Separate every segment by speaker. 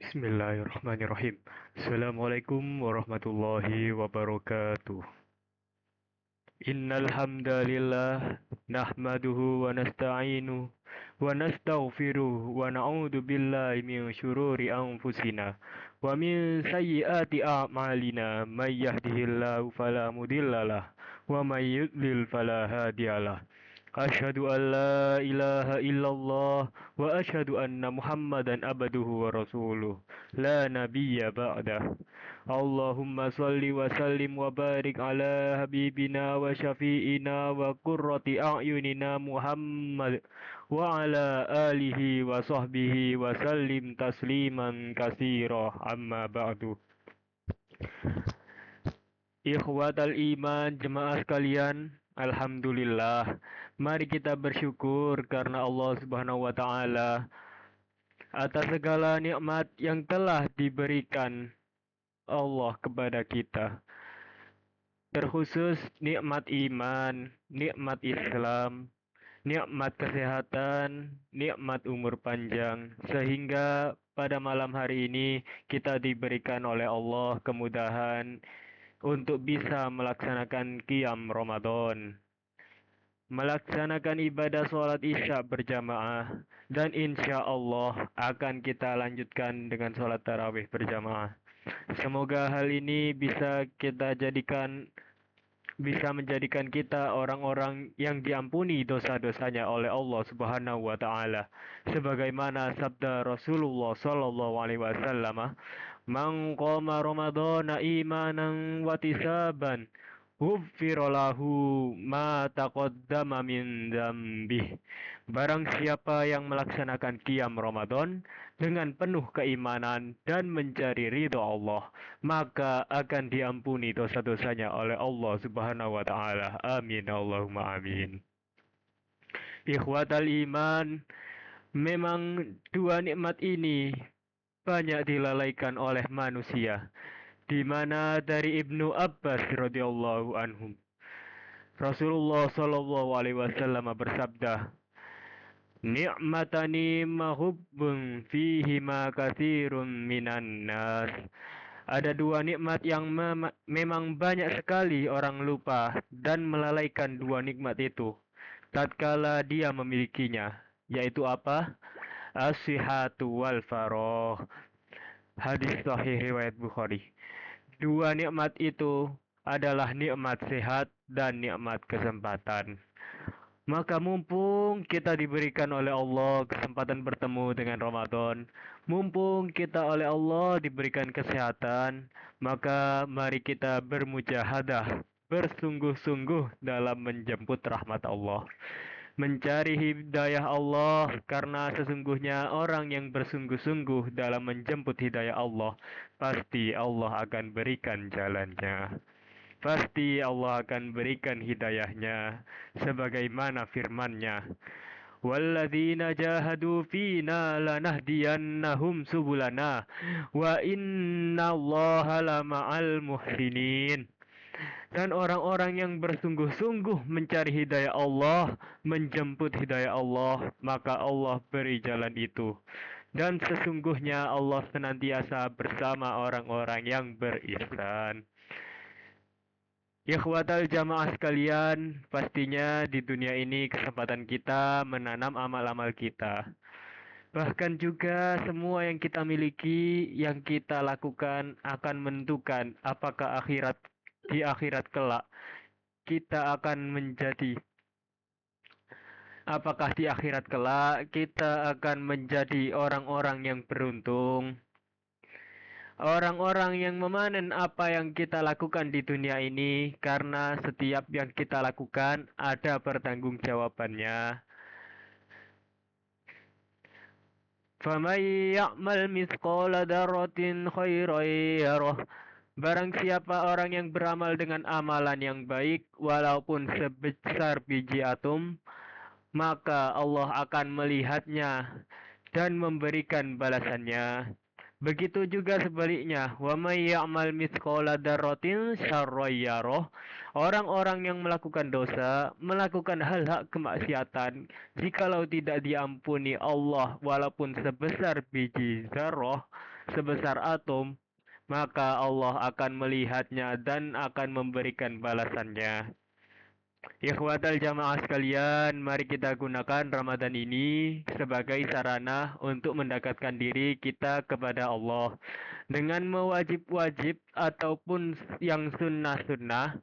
Speaker 1: Bismillahirrahmanirrahim. Assalamualaikum warahmatullahi wabarakatuh. Innal hamdalillah nahmaduhu wa nasta'inuhu wa nastaghfiruh wa na'udzu billahi min syururi anfusina wa min sayyiati a'malina may yahdihillahu fala mudhillalah wa may yudlil fala hadiyalah. Asyhadu an la ilaha illallah wa asyhadu anna Muhammadan abduhu wa rasuluh la nabiyya ba'dah. Allahumma salli wa sallim wa barik ala habibina wa syafi'ina wa qurrati a'yunina Muhammad wa ala alihi wa sahbihi wa sallim tasliman katsira amma ba'du. Ikhwatal iman, jemaah sekalian, alhamdulillah. Mari kita bersyukur karena Allah Subhanahu wa taala atas segala nikmat yang telah diberikan Allah kepada kita. Terkhusus nikmat iman, nikmat Islam, nikmat kesehatan, nikmat umur panjang, sehingga pada malam hari ini kita diberikan oleh Allah kemudahan untuk bisa melaksanakan qiyam Ramadan, melaksanakan ibadah sholat isya berjamaah, dan insya Allah akan kita lanjutkan dengan sholat tarawih berjamaah. Semoga hal ini bisa menjadikan kita orang-orang yang diampuni dosa-dosanya oleh Allah Subhanahu wa taala. Sebagaimana sabda Rasulullah sallallahu alaihi wasallam, "Man qama Ramadhana imanan wa tisaban, ghufira lahu ma taqaddama min dzambih." Barang siapa yang melaksanakan qiyam Ramadan dengan penuh keimanan dan mencari ridho Allah, maka akan diampuni dosa-dosanya oleh Allah Subhanahu wa taala. Amin Allahumma amin. Ikhwatal iman, memang dua nikmat ini banyak dilalaikan oleh manusia, di mana dari Ibnu Abbas radhiyallahu anhum Rasulullah shallallahu alaihi wasallam bersabda, "Ni'matani mahubbun fihi ma katsirun minan nas." Ada dua nikmat yang memang banyak sekali orang lupa dan melalaikan dua nikmat itu tatkala dia memilikinya, yaitu apa? As-sihhatu wal faragh. Hadis sahih riwayat Bukhari. Dua nikmat itu adalah nikmat sehat dan nikmat kesempatan. Maka mumpung kita diberikan oleh Allah kesempatan bertemu dengan Ramadan, mumpung kita oleh Allah diberikan kesehatan, maka mari kita bermujahadah, bersungguh-sungguh dalam menjemput rahmat Allah, mencari hidayah Allah, karena sesungguhnya orang yang bersungguh-sungguh dalam menjemput hidayah Allah, pasti Allah akan berikan jalannya. Pasti Allah akan berikan hidayahnya sebagaimana firman-Nya. Walladzina jahadu fina lanahdiyannahum subulana wa innallaha lama'al muhsinin. Dan orang-orang yang bersungguh-sungguh mencari hidayah Allah, menjemput hidayah Allah, maka Allah beri jalan itu. Dan sesungguhnya Allah senantiasa bersama orang-orang yang berihsan. Ikhwatal jamaah sekalian, pastinya di dunia ini kesempatan kita menanam amal-amal kita. Bahkan juga semua yang kita miliki, yang kita lakukan akan menentukan apakah di akhirat kelak kita akan menjadi apakah di akhirat kelak kita akan menjadi orang-orang yang beruntung, orang-orang yang memanen apa yang kita lakukan di dunia ini, karena setiap yang kita lakukan ada pertanggungjawabannya. فَمَن يَعْمَلْ مِثْقَالَ ذَرَّةٍ خَيْرًا يَرَهُ. Barang siapa orang yang beramal dengan amalan yang baik, walaupun sebesar biji atom, maka Allah akan melihatnya dan memberikan balasannya. Begitu juga sebaliknya, wa may ya'mal mithqala dzarratin syarran yarah. Orang-orang yang melakukan dosa, melakukan hal-hal kemaksiatan, jikalau tidak diampuni Allah walaupun sebesar biji zarrah, sebesar atom, maka Allah akan melihatnya dan akan memberikan balasannya. Ikhwatal jamaah sekalian, mari kita gunakan Ramadan ini sebagai sarana untuk mendekatkan diri kita kepada Allah dengan mewajib-wajib ataupun yang sunnah-sunnah.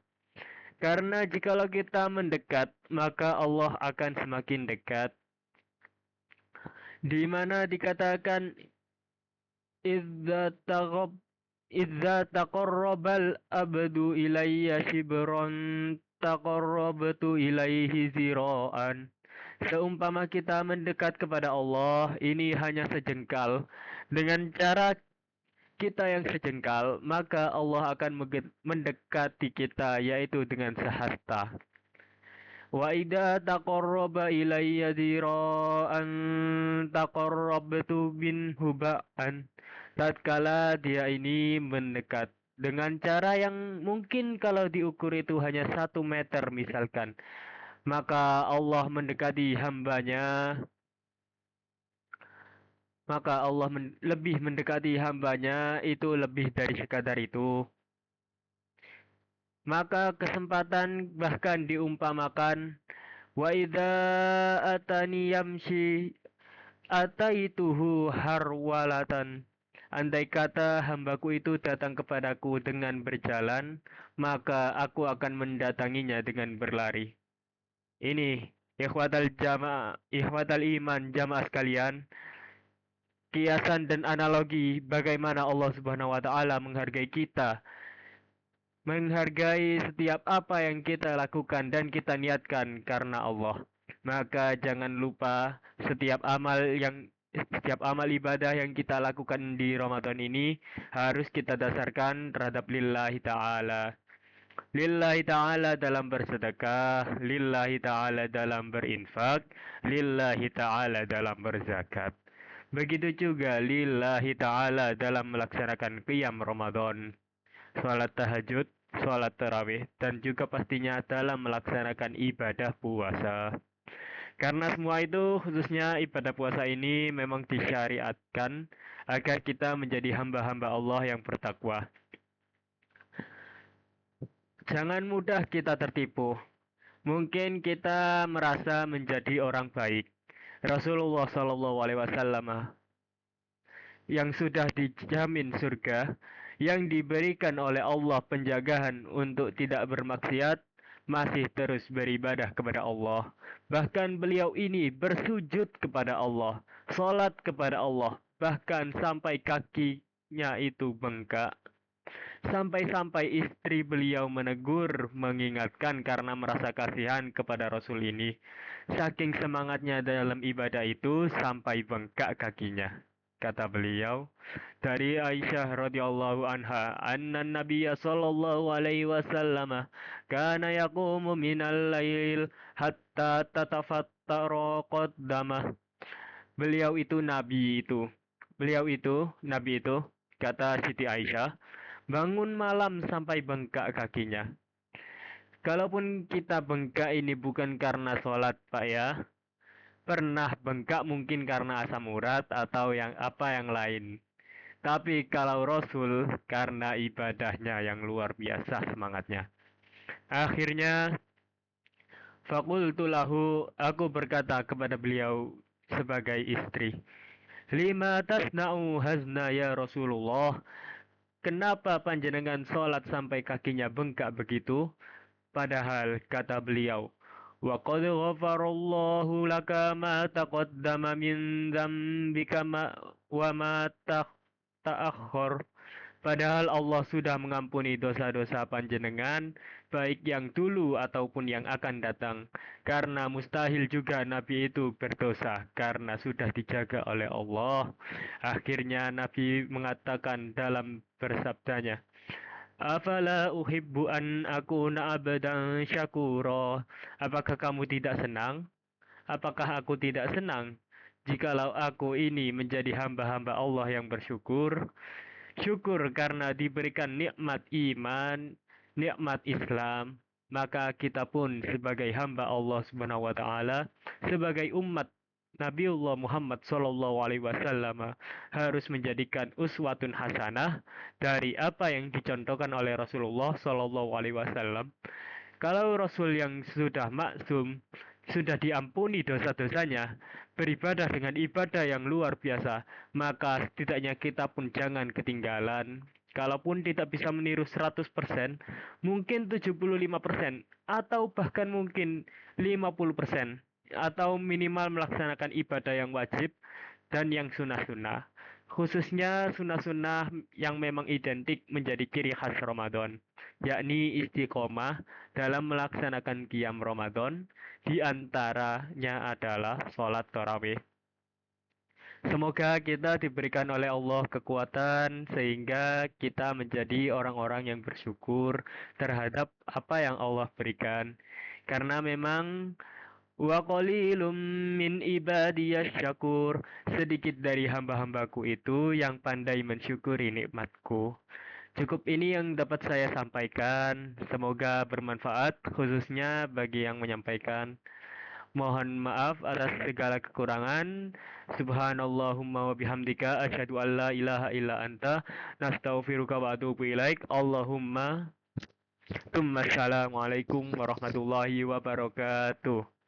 Speaker 1: Karena jikalau kita mendekat, maka Allah akan semakin dekat. Di mana dikatakan idza taqab idza taqarrabal abdu ilayya shibran taqarrabtu ilaihi zira'an. Seumpama kita mendekat kepada Allah, ini hanya sejengkal. Dengan cara kita yang sejengkal, maka Allah akan mendekati kita, yaitu dengan sehasta. Wa idza taqarraba ilayya zira'an taqarrabtu minhu ba'an. Tatkala dia ini mendekat dengan cara yang mungkin kalau diukur itu hanya 1 meter misalkan, maka Allah mendekati hambanya, maka Allah lebih mendekati hambanya itu lebih dari sekadar itu. Maka kesempatan bahkan diumpamakan wa idza atani yamshi ataituhu harwalatan. Andai kata hambaku itu datang kepadaku dengan berjalan, maka aku akan mendatanginya dengan berlari. Ini ikhwatal iman jamaah sekalian, kiasan dan analogi bagaimana Allah Subhanahu wa taala menghargai kita, menghargai setiap apa yang kita lakukan dan kita niatkan karena Allah. Maka jangan lupa setiap amal ibadah yang kita lakukan di Ramadan ini harus kita dasarkan terhadap lillahi ta'ala. Lillahi ta'ala dalam bersedekah, lillahi ta'ala dalam berinfak, lillahi ta'ala dalam berzakat. Begitu juga lillahi ta'ala dalam melaksanakan qiyam Ramadan, sholat tahajud, sholat tarawih, dan juga pastinya dalam melaksanakan ibadah puasa. Karena semua itu, khususnya ibadah puasa ini memang disyariatkan agar kita menjadi hamba-hamba Allah yang bertakwa. Jangan mudah kita tertipu. Mungkin kita merasa menjadi orang baik. Rasulullah SAW yang sudah dijamin surga, yang diberikan oleh Allah penjagaan untuk tidak bermaksiat, masih terus beribadah kepada Allah. Bahkan beliau ini bersujud kepada Allah, sholat kepada Allah, bahkan sampai kakinya itu bengkak. Sampai-sampai istri beliau menegur, mengingatkan karena merasa kasihan kepada Rasul ini. Saking semangatnya dalam ibadah itu sampai bengkak kakinya. Kata beliau dari Aisyah radhiyallahu anha, anna Nabiyya sallallahu alaihi wasallam kana yaqumu minal lail hatta tatafattara qaddamah. Beliau itu nabi itu. Beliau itu nabi itu, kata Siti Aisyah, bangun malam sampai bengkak kakinya. Kalaupun kita bengkak ini bukan karena sholat, Pak ya. Pernah bengkak mungkin karena asam urat atau yang lain. Tapi kalau Rasul karena ibadahnya yang luar biasa semangatnya. Akhirnya fakultu lahu, aku berkata kepada beliau sebagai istri, lima tasna'u hazna ya Rasulullah. Kenapa panjenengan sholat sampai kakinya bengkak begitu? Padahal kata beliau, wa qad ghafarallahu laka ma taqaddama min dzambika wa ma ta'akhkhar. Padahal Allah sudah mengampuni dosa-dosa panjenengan, baik yang dulu ataupun yang akan datang. Karena mustahil juga Nabi itu berdosa, karena sudah dijaga oleh Allah. Akhirnya Nabi mengatakan dalam bersabdanya, afala uhibbu an akuna abadan syakura. Apakah kamu tidak senang? Apakah aku tidak senang jikalau aku ini menjadi hamba-hamba Allah yang bersyukur? Syukur karena diberikan nikmat iman, nikmat Islam, maka kita pun sebagai hamba Allah Subhanahu wa taala, sebagai umat Nabiullah Muhammad Shallallahu Alaihi Wasallam harus menjadikan uswatun hasanah dari apa yang dicontohkan oleh Rasulullah Shallallahu Alaihi Wasallam. Kalau Rasul yang sudah maksum, sudah diampuni dosa-dosanya, beribadah dengan ibadah yang luar biasa, maka setidaknya kita pun jangan ketinggalan. Kalaupun tidak bisa meniru 100%, mungkin 75%, atau bahkan mungkin 50%, atau minimal melaksanakan ibadah yang wajib dan yang sunnah-sunnah. Khususnya sunnah-sunnah yang memang identik menjadi ciri khas Ramadan, yakni istiqomah dalam melaksanakan qiyam Ramadan, di antaranya adalah sholat tarawih. Semoga kita diberikan oleh Allah kekuatan sehingga kita menjadi orang-orang yang bersyukur terhadap apa yang Allah berikan. Karena memang wa qalilum min ibadiyas syakur, sedikit dari hamba-hambaku itu yang pandai mensyukuri nikmatku. Cukup ini yang dapat saya sampaikan. Semoga bermanfaat, khususnya bagi yang menyampaikan. Mohon maaf atas segala kekurangan. Subhanallahumma wa bihamdika asyhadu an la ilaha illa anta nastaghfiruka wa atubu ilaik. Allahumma Assalamualaikum warahmatullahi wabarakatuh.